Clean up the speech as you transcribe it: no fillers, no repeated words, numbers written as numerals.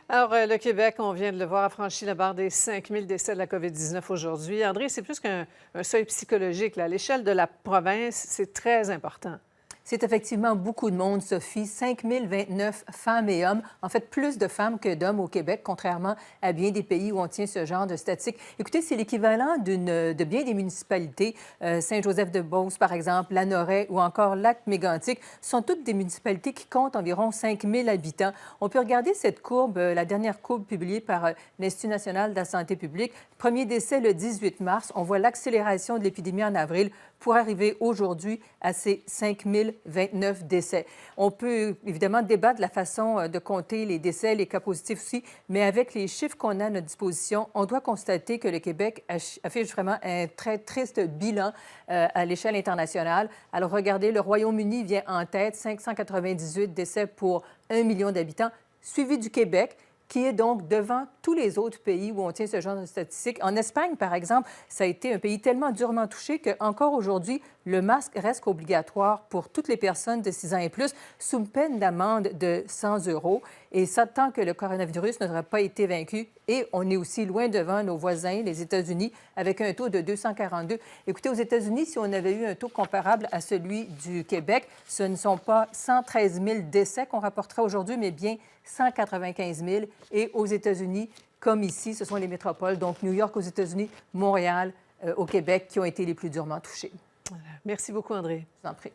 Alors, le Québec, on vient de le voir, a franchi la barre des 5 000 décès de la COVID-19 aujourd'hui. André, c'est plus qu'un seuil psychologique, là. À l'échelle de la province, c'est très important. C'est effectivement beaucoup de monde, Sophie. 5 029 femmes et hommes. En fait, plus de femmes que d'hommes au Québec, contrairement à bien des pays où on tient ce genre de statistiques. Écoutez, c'est l'équivalent de bien des municipalités. Saint-Joseph-de-Beauce, par exemple, Lanoraie ou encore Lac-Mégantic sont toutes des municipalités qui comptent environ 5 000 habitants. On peut regarder cette courbe, la dernière courbe publiée par l'Institut national de la santé publique. Premier décès le 18 mars. On voit l'accélération de l'épidémie en avril pour arriver aujourd'hui à ces 5 029 décès. On peut évidemment débattre de la façon de compter les décès, les cas positifs aussi, mais avec les chiffres qu'on a à notre disposition, on doit constater que le Québec affiche vraiment un très triste bilan à l'échelle internationale. Alors regardez, le Royaume-Uni vient en tête, 598 décès pour 1 million d'habitants, suivi du Québec, qui est donc devant tous les autres pays où on tient ce genre de statistiques. En Espagne, par exemple, ça a été un pays tellement durement touché qu'encore aujourd'hui, le masque reste obligatoire pour toutes les personnes de 6 ans et plus, sous peine d'amende de 100 euros. Et ça, tant que le coronavirus n'aura pas été vaincu. Et on est aussi loin devant nos voisins, les États-Unis, avec un taux de 242. Écoutez, aux États-Unis, si on avait eu un taux comparable à celui du Québec, ce ne sont pas 113 000 décès qu'on rapporterait aujourd'hui, mais bien 195 000. Et aux États-Unis, comme ici, ce sont les métropoles, donc New York aux États-Unis, Montréal au Québec, qui ont été les plus durement touchés. Voilà. Merci beaucoup, André. Je vous en prie.